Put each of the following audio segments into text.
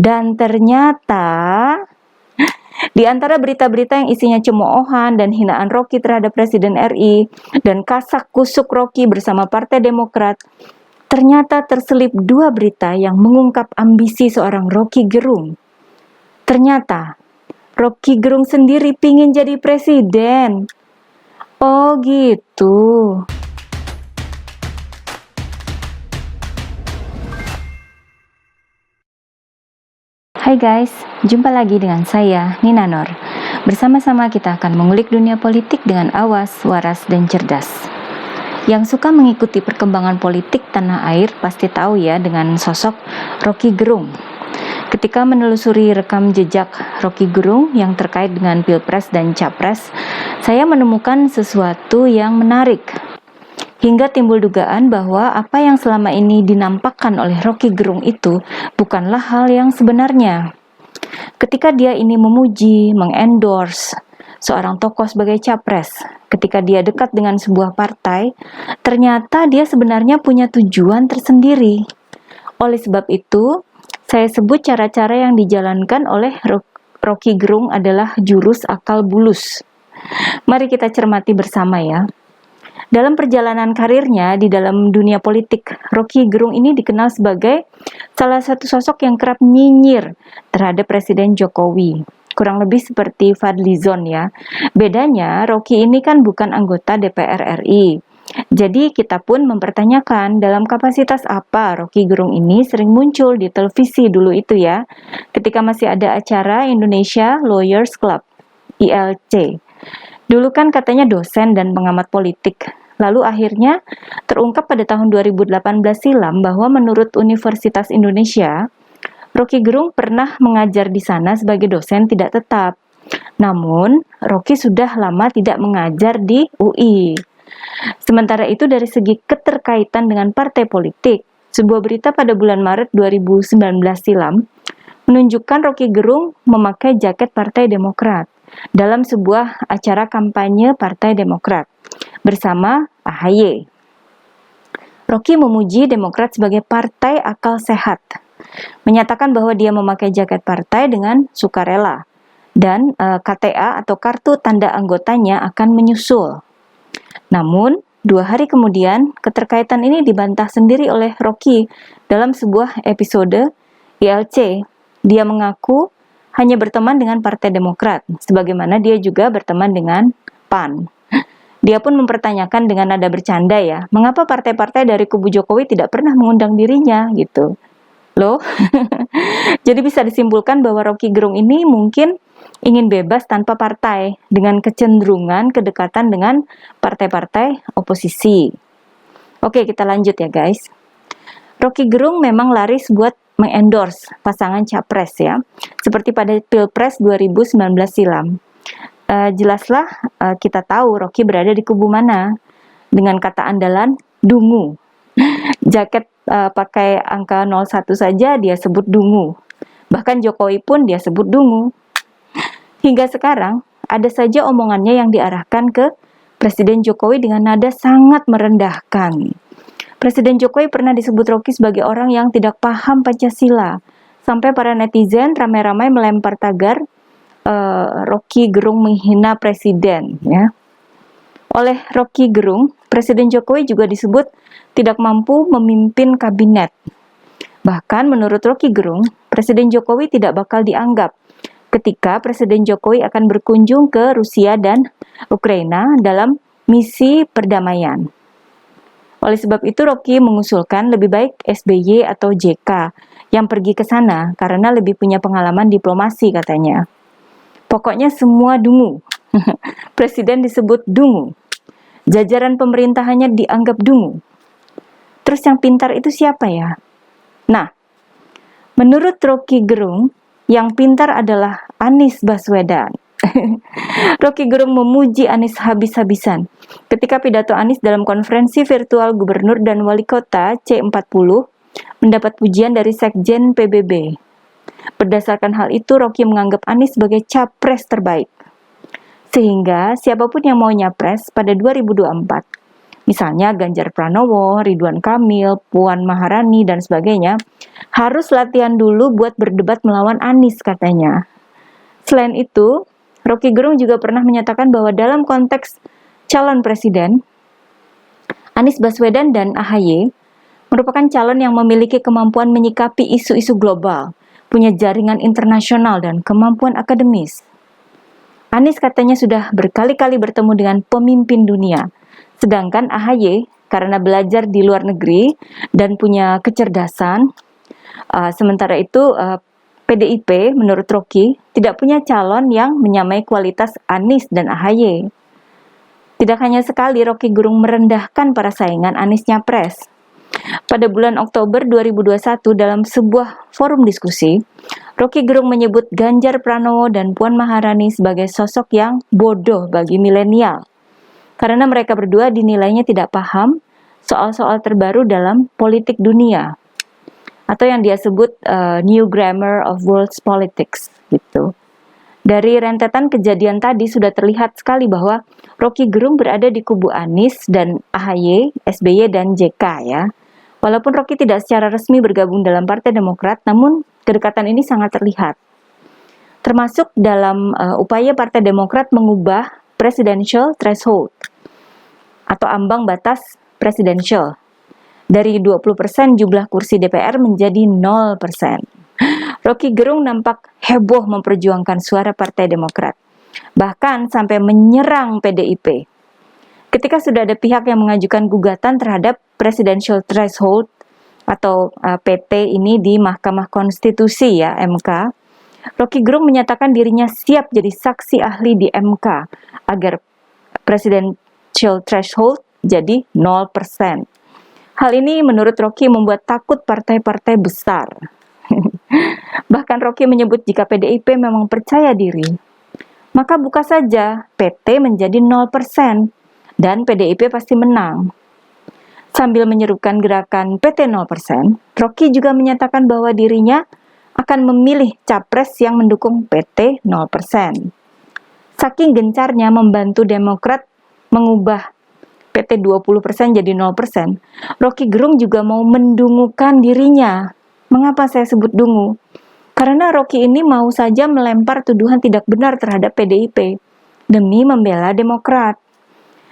Dan ternyata di antara berita-berita yang isinya cemoohan dan hinaan Rocky terhadap Presiden RI dan kasak kusuk Rocky bersama Partai Demokrat, ternyata terselip dua berita yang mengungkap ambisi seorang Rocky Gerung. Ternyata Rocky Gerung sendiri pingin jadi presiden. Oh gitu. Hai guys, jumpa lagi dengan saya, Nina Nur. Bersama-sama kita akan mengulik dunia politik dengan awas, waras, dan cerdas. Yang suka mengikuti perkembangan politik tanah air pasti tahu ya dengan sosok Rocky Gerung. Ketika menelusuri rekam jejak Rocky Gerung yang terkait dengan Pilpres dan Capres, saya menemukan sesuatu yang menarik. Hingga timbul dugaan bahwa apa yang selama ini dinampakkan oleh Rocky Gerung itu bukanlah hal yang sebenarnya. Ketika dia ini memuji, mengendorse seorang tokoh sebagai capres, ketika dia dekat dengan sebuah partai, ternyata dia sebenarnya punya tujuan tersendiri. Oleh sebab itu, saya sebut cara-cara yang dijalankan oleh Rocky Gerung adalah jurus akal bulus. Mari kita cermati bersama ya. Dalam perjalanan karirnya di dalam dunia politik, Rocky Gerung ini dikenal sebagai salah satu sosok yang kerap nyinyir terhadap Presiden Jokowi. Kurang lebih seperti Fadlizon ya. Bedanya, Rocky ini kan bukan anggota DPR RI. Jadi kita pun mempertanyakan dalam kapasitas apa Rocky Gerung ini sering muncul di televisi dulu itu ya. Ketika masih ada acara Indonesia Lawyers Club, ILC. Dulu kan katanya dosen dan pengamat politik. Lalu akhirnya terungkap pada tahun 2018 silam bahwa menurut Universitas Indonesia, Rocky Gerung pernah mengajar di sana sebagai dosen tidak tetap. Namun, Rocky sudah lama tidak mengajar di UI. Sementara itu dari segi keterkaitan dengan partai politik, sebuah berita pada bulan Maret 2019 silam menunjukkan Rocky Gerung memakai jaket Partai Demokrat dalam sebuah acara kampanye Partai Demokrat bersama AHY. Rocky memuji Demokrat sebagai partai akal sehat, menyatakan bahwa dia memakai jaket partai dengan sukarela dan KTA atau kartu tanda anggotanya akan menyusul. Namun, 2 hari kemudian, keterkaitan ini dibantah sendiri oleh Rocky dalam sebuah episode ILC. Dia mengaku hanya berteman dengan Partai Demokrat, sebagaimana dia juga berteman dengan PAN. Dia pun mempertanyakan dengan nada bercanda ya, mengapa partai-partai dari kubu Jokowi tidak pernah mengundang dirinya gitu. Loh, jadi bisa disimpulkan bahwa Rocky Gerung ini mungkin ingin bebas tanpa partai, dengan kecenderungan kedekatan dengan partai-partai oposisi. Oke, kita lanjut ya guys. Rocky Gerung memang laris buat mengendorse pasangan capres ya, seperti pada Pilpres 2019 silam. Jelaslah kita tahu Rocky berada di kubu mana. Dengan kata andalan, dungu. Jaket pakai angka 01 saja dia sebut dungu. Bahkan Jokowi pun dia sebut dungu. Hingga sekarang, ada saja omongannya yang diarahkan ke Presiden Jokowi dengan nada sangat merendahkan. Presiden Jokowi pernah disebut Rocky sebagai orang yang tidak paham Pancasila. Sampai para netizen ramai-ramai melempar tagar Rocky Gerung menghina presiden ya. Oleh Rocky Gerung, Presiden Jokowi juga disebut tidak mampu memimpin kabinet. Bahkan menurut Rocky Gerung, Presiden Jokowi tidak bakal dianggap ketika Presiden Jokowi akan berkunjung ke Rusia dan Ukraina dalam misi perdamaian. Oleh sebab itu Rocky mengusulkan lebih baik SBY atau JK yang pergi ke sana karena lebih punya pengalaman diplomasi katanya. Pokoknya semua dungu. Presiden disebut dungu. Jajaran pemerintahannya dianggap dungu. Terus yang pintar itu siapa ya? Nah, menurut Rocky Gerung, yang pintar adalah Anies Baswedan. Rocky Gerung memuji Anies habis-habisan. Ketika pidato Anies dalam konferensi virtual gubernur dan wali kota C40 mendapat pujian dari Sekjen PBB. Berdasarkan hal itu, Rocky menganggap Anies sebagai capres terbaik. Sehingga siapapun yang mau nyapres pada 2024, misalnya Ganjar Pranowo, Ridwan Kamil, Puan Maharani, dan sebagainya, harus latihan dulu buat berdebat melawan Anies katanya. Selain itu, Rocky Gerung juga pernah menyatakan bahwa dalam konteks calon presiden, Anies Baswedan dan AHY merupakan calon yang memiliki kemampuan menyikapi isu-isu global, punya jaringan internasional dan kemampuan akademis. Anies katanya sudah berkali-kali bertemu dengan pemimpin dunia, sedangkan AHY karena belajar di luar negeri dan punya kecerdasan, sementara itu PDIP menurut Rocky tidak punya calon yang menyamai kualitas Anies dan AHY. Tidak hanya sekali Rocky Gerung merendahkan para saingan Anies Nyapres. Pada bulan Oktober 2021 dalam sebuah forum diskusi, Rocky Gerung menyebut Ganjar Pranowo dan Puan Maharani sebagai sosok yang bodoh bagi milenial. Karena mereka berdua dinilainya tidak paham soal-soal terbaru dalam politik dunia. Atau yang dia sebut New Grammar of World Politics gitu. Dari rentetan kejadian tadi sudah terlihat sekali bahwa Rocky Gerung berada di kubu Anies dan AHY, SBY dan JK ya. Walaupun Rocky tidak secara resmi bergabung dalam Partai Demokrat, namun kedekatan ini sangat terlihat. Termasuk dalam upaya Partai Demokrat mengubah presidential threshold atau ambang batas presidential. Dari 20% jumlah kursi DPR menjadi 0%. Rocky Gerung nampak heboh memperjuangkan suara Partai Demokrat. Bahkan sampai menyerang PDIP. Ketika sudah ada pihak yang mengajukan gugatan terhadap presidential threshold atau PT ini di Mahkamah Konstitusi ya, MK, Rocky Gerung menyatakan dirinya siap jadi saksi ahli di MK agar presidential threshold jadi 0%. Hal ini menurut Rocky membuat takut partai-partai besar. Bahkan Rocky menyebut jika PDIP memang percaya diri, maka buka saja PT menjadi 0%. Dan PDIP pasti menang. Sambil menyerukan gerakan PT 0%, Rocky juga menyatakan bahwa dirinya akan memilih capres yang mendukung PT 0%. Saking gencarnya membantu Demokrat mengubah PT 20% jadi 0%, Rocky Gerung juga mau mendungukan dirinya. Mengapa saya sebut dungu? Karena Rocky ini mau saja melempar tuduhan tidak benar terhadap PDIP demi membela Demokrat.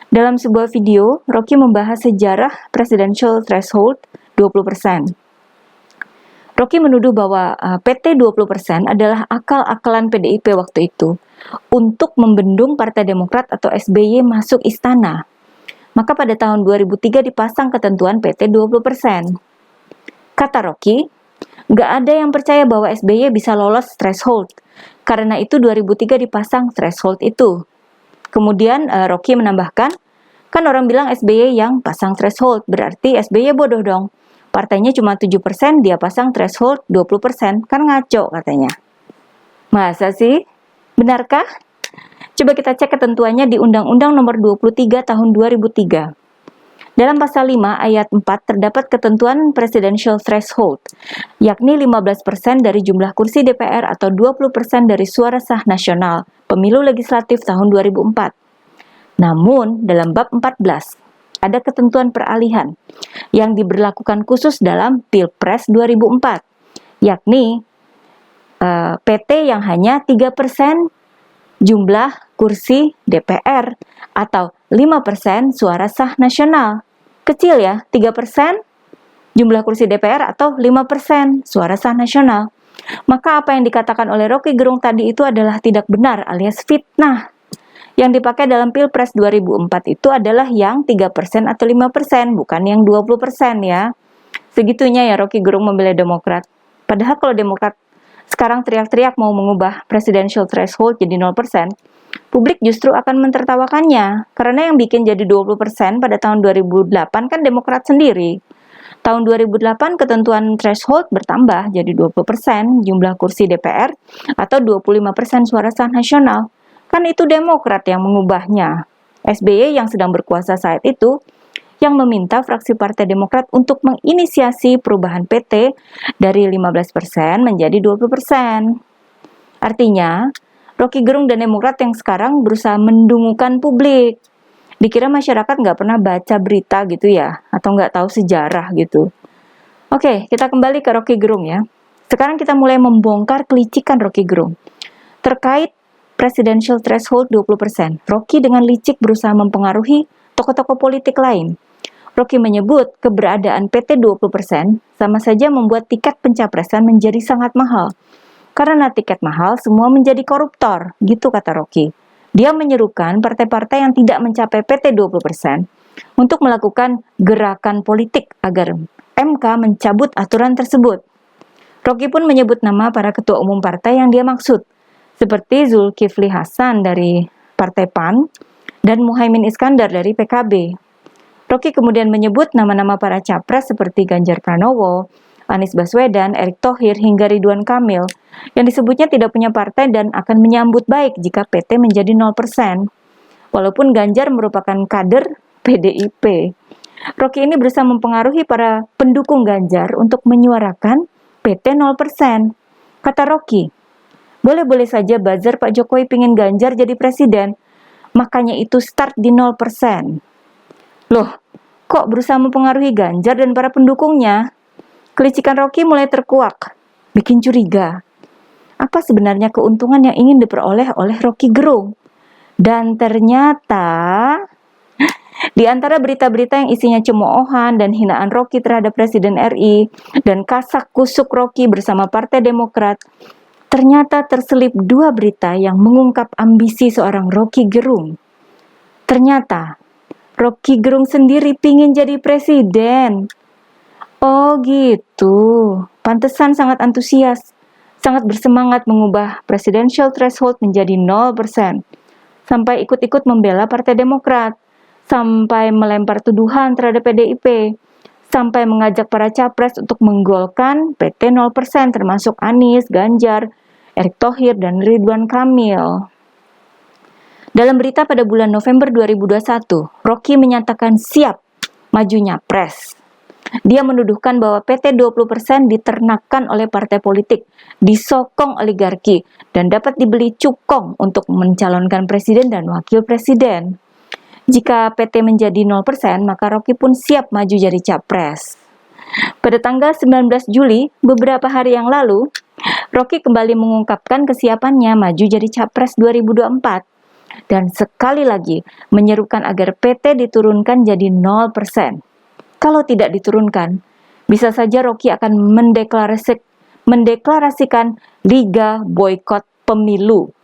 Dalam sebuah video, Rocky membahas sejarah presidential threshold 20%. Rocky menuduh bahwa PT 20% adalah akal-akalan PDIP waktu itu untuk membendung Partai Demokrat atau SBY masuk istana. Maka pada tahun 2003 dipasang ketentuan PT 20%. Kata Rocky, nggak ada yang percaya bahwa SBY bisa lolos threshold. Karena itu 2003 dipasang threshold itu. Kemudian Rocky menambahkan, kan orang bilang SBY yang pasang threshold, berarti SBY bodoh dong. Partainya cuma 7%, dia pasang threshold 20%, kan ngaco katanya. Masa sih? Benarkah? Coba kita cek ketentuannya di Undang-Undang Nomor 23 Tahun 2003. Dalam pasal 5 ayat 4 terdapat ketentuan presidential threshold, yakni 15% dari jumlah kursi DPR atau 20% dari suara sah nasional pemilu legislatif tahun 2004. Namun, dalam bab 14 ada ketentuan peralihan yang diberlakukan khusus dalam Pilpres 2004, yakni PT yang hanya 3% jumlah kursi DPR atau 5% suara sah nasional. Kecil ya, 3% jumlah kursi DPR atau 5% suara sah nasional. Maka apa yang dikatakan oleh Rocky Gerung tadi itu adalah tidak benar alias fitnah. Yang dipakai dalam Pilpres 2004 itu adalah yang 3% atau 5%, bukan yang 20% ya. Segitunya ya Rocky Gerung membela Demokrat. Padahal kalau Demokrat sekarang teriak-teriak mau mengubah presidential threshold jadi 0%, publik justru akan mentertawakannya. Karena yang bikin jadi 20% pada tahun 2008 kan Demokrat sendiri. Tahun 2008 ketentuan threshold bertambah jadi 20% jumlah kursi DPR atau 25% suara sah nasional. Kan itu Demokrat yang mengubahnya. SBY yang sedang berkuasa saat itu yang meminta fraksi Partai Demokrat untuk menginisiasi perubahan PT dari 15% menjadi 20%. Artinya, Rocky Gerung dan Demokrat yang sekarang berusaha mendungukan publik. Dikira masyarakat nggak pernah baca berita gitu ya, atau nggak tahu sejarah gitu. Oke, kita kembali ke Rocky Gerung ya. Sekarang kita mulai membongkar kelicikan Rocky Gerung. Terkait presidential threshold 20%, Rocky dengan licik berusaha mempengaruhi tokoh-tokoh politik lain. Rocky menyebut keberadaan PT 20% sama saja membuat tiket pencapresan menjadi sangat mahal. Karena tiket mahal, semua menjadi koruptor, gitu kata Rocky. Dia menyerukan partai-partai yang tidak mencapai PT 20% untuk melakukan gerakan politik agar MK mencabut aturan tersebut. Rocky pun menyebut nama para ketua umum partai yang dia maksud, seperti Zulkifli Hasan dari Partai PAN dan Muhaimin Iskandar dari PKB. Rocky kemudian menyebut nama-nama para capres seperti Ganjar Pranowo, Anies Baswedan, Erick Thohir, hingga Ridwan Kamil, yang disebutnya tidak punya partai dan akan menyambut baik jika PT menjadi 0%. Walaupun Ganjar merupakan kader PDIP. Rocky ini berusaha mempengaruhi para pendukung Ganjar untuk menyuarakan PT 0%. Kata Rocky, boleh-boleh saja buzzer Pak Jokowi pingin Ganjar jadi presiden, makanya itu start di 0%. Loh, kok berusaha mempengaruhi Ganjar dan para pendukungnya? Kelicikan Rocky mulai terkuak, bikin curiga. Apa sebenarnya keuntungan yang ingin diperoleh oleh Rocky Gerung? Dan ternyata, di antara berita-berita yang isinya cemoohan dan hinaan Rocky terhadap Presiden RI dan kasak kusuk Rocky bersama Partai Demokrat, ternyata terselip dua berita yang mengungkap ambisi seorang Rocky Gerung. Ternyata, Rocky Gerung sendiri pingin jadi presiden. Oh gitu, pantesan sangat antusias, sangat bersemangat mengubah presidential threshold menjadi 0%, sampai ikut-ikut membela Partai Demokrat, sampai melempar tuduhan terhadap PDIP, sampai mengajak para capres untuk menggolkan PT 0% termasuk Anies, Ganjar, Erick Thohir, dan Ridwan Kamil. Dalam berita pada bulan November 2021, Rocky menyatakan siap maju nyapres. Dia menuduhkan bahwa PT 20% diternakan oleh partai politik, disokong oligarki, dan dapat dibeli cukong untuk mencalonkan presiden dan wakil presiden. Jika PT menjadi 0%, maka Rocky pun siap maju jadi capres. Pada tanggal 19 Juli, beberapa hari yang lalu, Rocky kembali mengungkapkan kesiapannya maju jadi capres 2024. Dan sekali lagi menyerukan agar PT diturunkan jadi 0%. Kalau tidak diturunkan, bisa saja Rocky akan mendeklarasikan Liga Boykot Pemilu.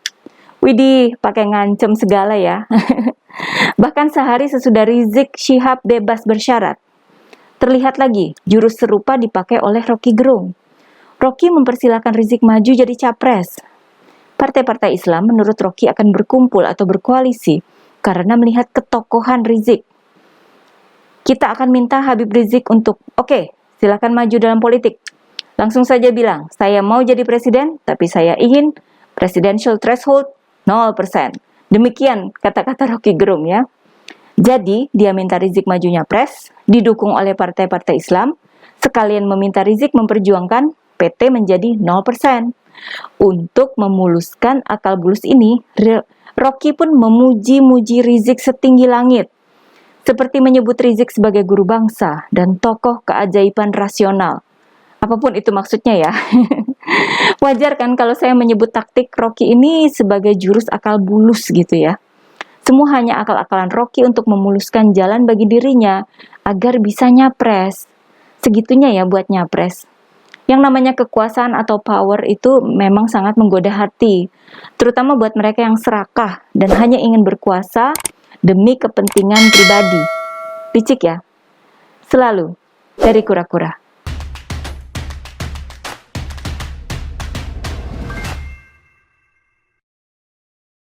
Widih, pakai ngancem segala ya. Bahkan sehari sesudah Rizik Syihab bebas bersyarat, terlihat lagi jurus serupa dipakai oleh Rocky Gerung. Rocky mempersilahkan Rizik maju jadi capres. Partai-partai Islam menurut Rocky akan berkumpul atau berkoalisi karena melihat ketokohan Rizik. Kita akan minta Habib Rizik untuk, oke, silakan maju dalam politik. Langsung saja bilang, saya mau jadi presiden, tapi saya ingin presidential threshold 0%. Demikian kata-kata Rocky Gerung ya. Jadi, dia minta Rizik maju nyapres, didukung oleh partai-partai Islam, sekalian meminta Rizik memperjuangkan PT menjadi 0%. Untuk memuluskan akal bulus ini, Rocky pun memuji-muji Rizik setinggi langit. Seperti menyebut Rizik sebagai guru bangsa dan tokoh keajaiban rasional. Apapun itu maksudnya ya. Wajar kan kalau saya menyebut taktik Rocky ini sebagai jurus akal bulus gitu ya. Semua hanya akal-akalan Rocky untuk memuluskan jalan bagi dirinya agar bisa nyapres. Segitunya ya buat nyapres. Yang namanya kekuasaan atau power itu memang sangat menggoda hati. Terutama buat mereka yang serakah dan hanya ingin berkuasa demi kepentingan pribadi. Licik ya? Selalu dari kura-kura.